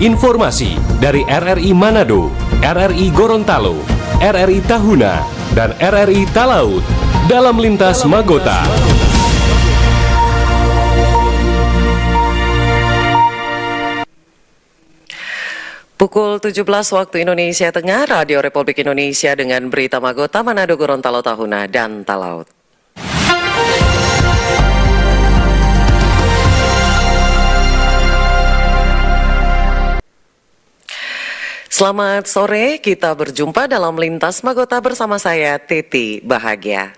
Informasi dari RRI Manado, RRI Gorontalo, RRI Tahuna, dan RRI Talaut dalam Lintas Magota. Pukul 17 waktu Indonesia Tengah, Radio Republik Indonesia dengan berita Magota, Manado, Gorontalo, Tahuna, dan Talaut. Selamat sore, kita berjumpa dalam Lintas Magota bersama saya, Titi Bahagia.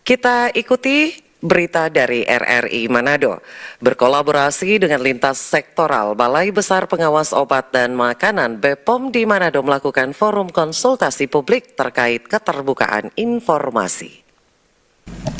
Kita ikuti berita dari RRI Manado. Berkolaborasi dengan lintas sektoral, Balai Besar Pengawas Obat dan Makanan BPOM di Manado melakukan forum konsultasi publik terkait keterbukaan informasi.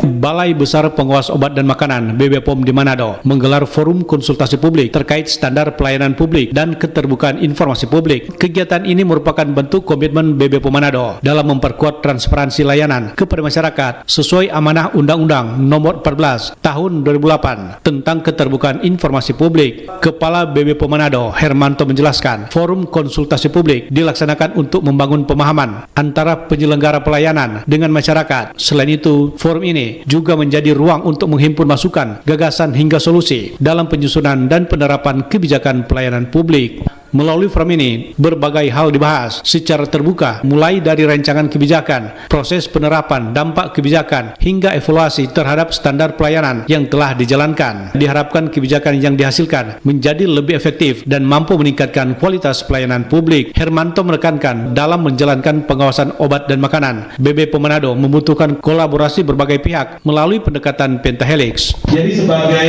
Balai Besar Pengawas Obat dan Makanan (BBPOM) di Manado menggelar forum konsultasi publik terkait standar pelayanan publik dan keterbukaan informasi publik. Kegiatan ini merupakan bentuk komitmen BBPOM Manado dalam memperkuat transparansi layanan kepada masyarakat sesuai amanah Undang-Undang Nomor 14 Tahun 2008 tentang keterbukaan informasi publik. Kepala BBPOM Manado, Hermanto, menjelaskan, forum konsultasi publik dilaksanakan untuk membangun pemahaman antara penyelenggara pelayanan dengan masyarakat. Selain itu, forum ini juga menjadi ruang untuk menghimpun masukan, gagasan hingga solusi dalam penyusunan dan penerapan kebijakan pelayanan publik. Melalui forum ini, berbagai hal dibahas secara terbuka, mulai dari rancangan kebijakan, proses penerapan, dampak kebijakan, hingga evaluasi terhadap standar pelayanan yang telah dijalankan. Diharapkan kebijakan yang dihasilkan menjadi lebih efektif dan mampu meningkatkan kualitas pelayanan publik. Hermanto menekankan dalam menjalankan pengawasan obat dan makanan, BBPOM Manado membutuhkan kolaborasi berbagai pihak melalui pendekatan pentahelix. Jadi sebagai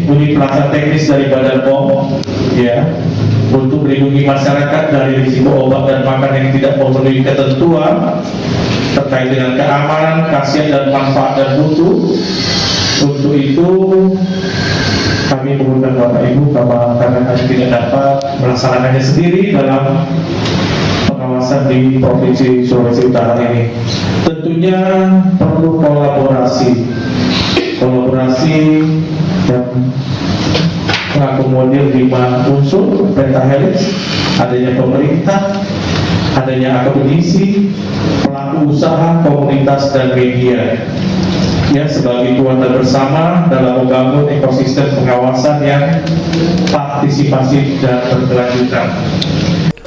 unit perangkat teknis dari Badan POM, ya, untuk melindungi masyarakat dari risiko obat dan makanan yang tidak memenuhi ketentuan terkait dengan keamanan, khasiat dan manfaat dan mutu. Untuk itu kami mengundang Bapak Ibu karena kami tidak dapat melaksanakannya sendiri dalam pengawasan di Provinsi Sulawesi Utara ini. Tentunya perlu kolaborasi yang mengakomodir 5 unsur pentahelix, adanya pemerintah, adanya akademisi, pelaku usaha, komunitas, dan media, ya, sebagai kekuatan bersama dalam membangun ekosistem pengawasan yang partisipasif dan berkelanjutan.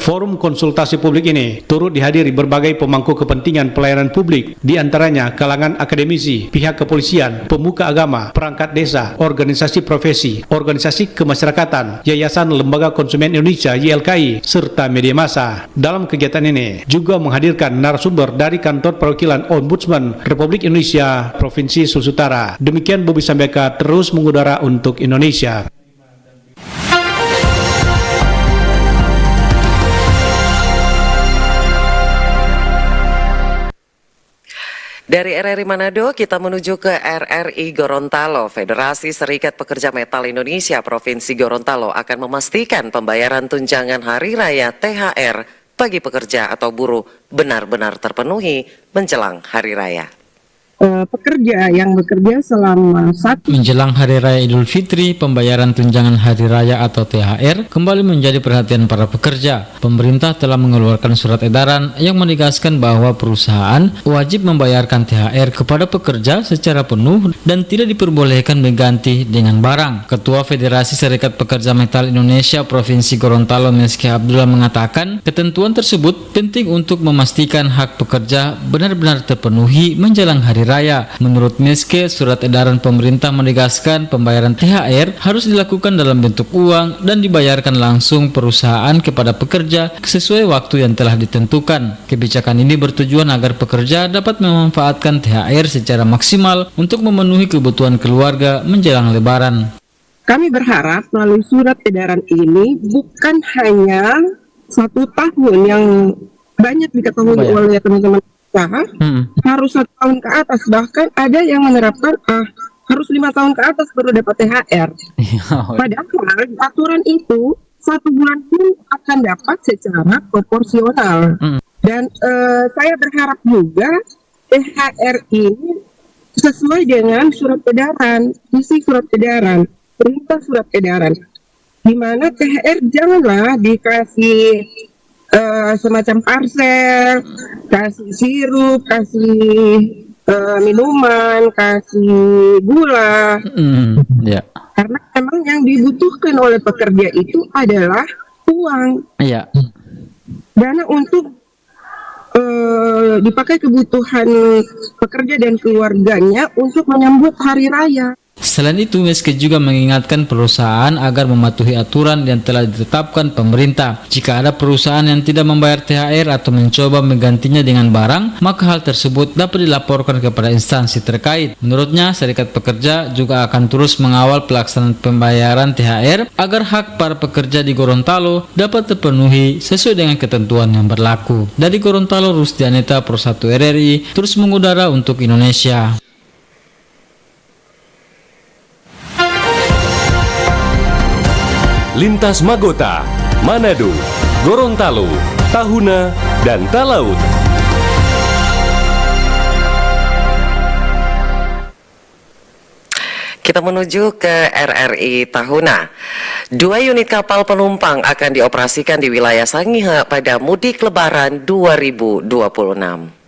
Forum konsultasi publik ini turut dihadiri berbagai pemangku kepentingan pelayanan publik, di antaranya kalangan akademisi, pihak kepolisian, pemuka agama, perangkat desa, organisasi profesi, organisasi kemasyarakatan, Yayasan Lembaga Konsumen Indonesia YLKI, serta media massa. Dalam kegiatan ini juga menghadirkan narasumber dari Kantor Perwakilan Ombudsman Republik Indonesia Provinsi Sulawesi Utara. Demikian Bobi Sambeka terus mengudara untuk Indonesia. Dari RRI Manado, kita menuju ke RRI Gorontalo. Federasi Serikat Pekerja Metal Indonesia Provinsi Gorontalo akan memastikan pembayaran tunjangan hari raya THR bagi pekerja atau buruh benar-benar terpenuhi menjelang hari raya. Pekerja yang bekerja selama menjelang Hari Raya Idul Fitri, pembayaran tunjangan hari raya atau THR kembali menjadi perhatian para pekerja. Pemerintah telah mengeluarkan surat edaran yang menegaskan bahwa perusahaan wajib membayarkan THR kepada pekerja secara penuh dan tidak diperbolehkan mengganti dengan barang. Ketua Federasi Serikat Pekerja Metal Indonesia Provinsi Gorontalo, Meski Abdullah, mengatakan ketentuan tersebut penting untuk memastikan hak pekerja benar-benar terpenuhi menjelang hari raya. Menurut Meske, surat edaran pemerintah menegaskan pembayaran THR harus dilakukan dalam bentuk uang dan dibayarkan langsung perusahaan kepada pekerja sesuai waktu yang telah ditentukan. Kebijakan ini bertujuan agar pekerja dapat memanfaatkan THR secara maksimal untuk memenuhi kebutuhan keluarga menjelang Lebaran. Kami berharap melalui surat edaran ini bukan hanya 1 tahun yang banyak diketahui oleh teman-teman usaha, harus 1 tahun ke atas, bahkan ada yang menerapkan harus 5 tahun ke atas baru dapat THR. Padahal aturan itu 1 bulan pun akan dapat secara proporsional. Dan saya berharap juga THR ini sesuai dengan surat edaran, isi surat edaran, perintah surat edaran. di mana THR janganlah dikasih semacam parcel, kasih sirup, kasih minuman, kasih gula. Ya. Karena memang yang dibutuhkan oleh pekerja itu adalah uang. Iya. Dana untuk dipakai kebutuhan pekerja dan keluarganya untuk menyambut hari raya. Selain itu, Meske juga mengingatkan perusahaan agar mematuhi aturan yang telah ditetapkan pemerintah. Jika ada perusahaan yang tidak membayar THR atau mencoba menggantinya dengan barang, maka hal tersebut dapat dilaporkan kepada instansi terkait. Menurutnya, Serikat Pekerja juga akan terus mengawal pelaksanaan pembayaran THR agar hak para pekerja di Gorontalo dapat terpenuhi sesuai dengan ketentuan yang berlaku. Dari Gorontalo, Rusdianeta, Pro 1 RRI, terus mengudara untuk Indonesia. Lintas Magota, Manado, Gorontalo, Tahuna, dan Talaut. Kita menuju ke RRI Tahuna. 2 unit kapal penumpang akan dioperasikan di wilayah Sangihe pada mudik Lebaran 2026.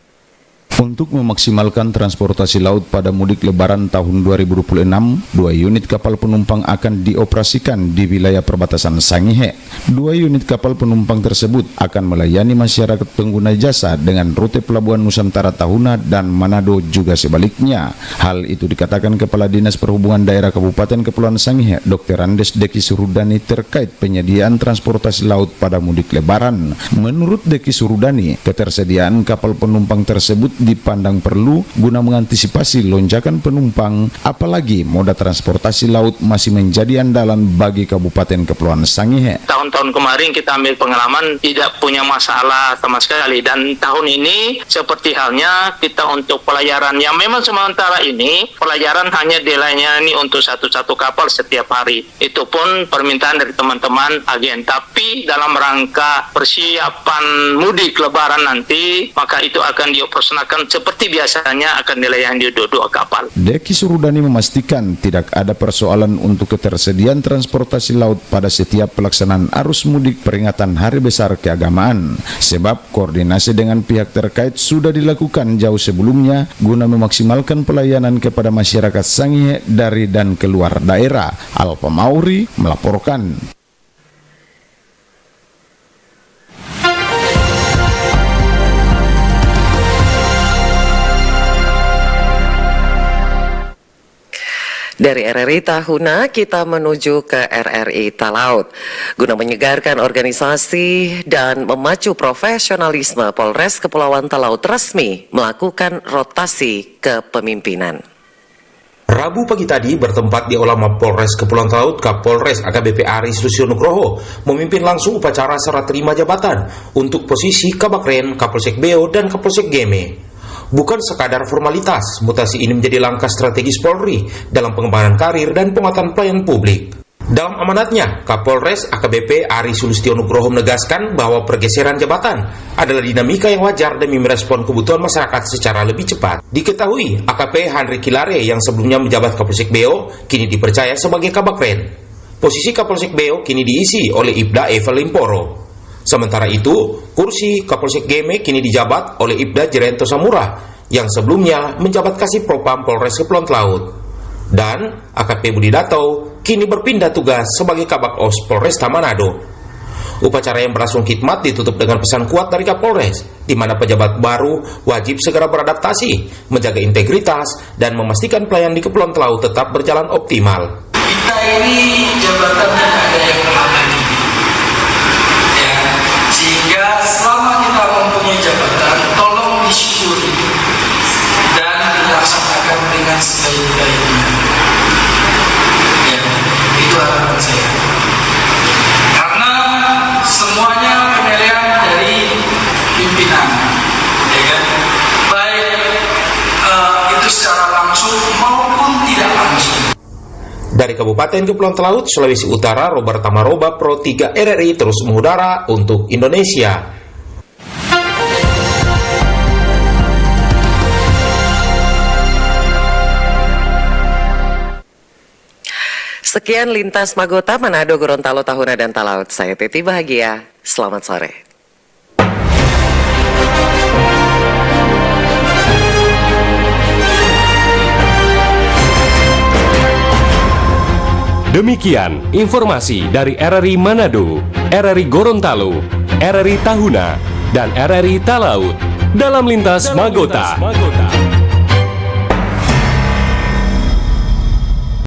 Untuk memaksimalkan transportasi laut pada mudik lebaran tahun 2026, 2 unit kapal penumpang akan dioperasikan di wilayah perbatasan Sangihe. 2 unit kapal penumpang tersebut akan melayani masyarakat pengguna jasa dengan rute pelabuhan Nusantara Tahuna dan Manado juga sebaliknya. Hal itu dikatakan Kepala Dinas Perhubungan Daerah Kabupaten Kepulauan Sangihe, Dr. Andes Deki Surudani terkait penyediaan transportasi laut pada mudik lebaran. Menurut Deki Surudani, ketersediaan kapal penumpang tersebut dipandang perlu guna mengantisipasi lonjakan penumpang, apalagi moda transportasi laut masih menjadi andalan bagi Kabupaten Kepulauan Sangihe. Tahun-tahun kemarin kita ambil pengalaman tidak punya masalah sama sekali, dan tahun ini seperti halnya kita untuk pelayaran yang memang sementara ini pelayaran hanya dilayani untuk satu kapal setiap hari. Itu pun permintaan dari teman-teman agen, tapi dalam rangka persiapan mudik lebaran nanti maka itu akan dioperasionalkan seperti biasanya akan dilayani di 2 kapal. Deki Surudani memastikan tidak ada persoalan untuk ketersediaan transportasi laut pada setiap pelaksanaan arus mudik peringatan Hari Besar Keagamaan, sebab koordinasi dengan pihak terkait sudah dilakukan jauh sebelumnya guna memaksimalkan pelayanan kepada masyarakat Sangihe dari dan keluar daerah. Alfa Mauri melaporkan. Dari RRI Tahuna, kita menuju ke RRI Talaut. Guna menyegarkan organisasi dan memacu profesionalisme, Polres Kepulauan Talaut resmi melakukan rotasi kepemimpinan. Rabu pagi tadi bertempat di Aula Polres Kepulauan Talaut, Kapolres AKBP Aris Lucio Nugroho memimpin langsung upacara serah terima jabatan untuk posisi Kabakren, Kapolsek Beo, dan Kapolsek Geme. Bukan sekadar formalitas, mutasi ini menjadi langkah strategis Polri dalam pengembangan karir dan penguatan pelayanan publik. Dalam amanatnya, Kapolres AKBP Aris Sulistyo Nugroho menegaskan bahwa pergeseran jabatan adalah dinamika yang wajar demi merespon kebutuhan masyarakat secara lebih cepat. Diketahui, AKP Henry Kilare yang sebelumnya menjabat Kapolsek Beo kini dipercaya sebagai Kabakren. Posisi Kapolsek Beo kini diisi oleh Ibda Eva Limporo. Sementara itu, kursi Kapolsek Geme kini dijabat oleh Ibda Jerento Samura yang sebelumnya menjabat Kasih Propam Polres Kepulauan Talaut. Dan AKP Budi Datau kini berpindah tugas sebagai Kabak Os Polresta Manado. Upacara yang berlangsung khidmat ditutup dengan pesan kuat dari Kapolres, di mana pejabat baru wajib segera beradaptasi, menjaga integritas, dan memastikan pelayanan di Kepulauan Talaut tetap berjalan optimal. Kita ini jabatan yang ada yang berhenti. Sehingga selama kita mempunyai jabatan, tolong disyukuri dan dilaksanakan dengan sebaik-baiknya. Ya, itu harapan saya. Karena semuanya penilaian dari pimpinan, ya kan? Baik itu secara langsung maupun tidak langsung. Dari Kabupaten Kepulauan Talaut, Sulawesi Utara, Robert Tamaroba, Pro 3 RRI terus mengudara untuk Indonesia. Sekian Lintas Magota Manado, Gorontalo, Tahuna, dan Talaut. Saya Titi Bahagia. Selamat sore. Demikian informasi dari RRI Manado, RRI Gorontalo, RRI Tahuna, dan RRI Talaut dalam Lintas Magota.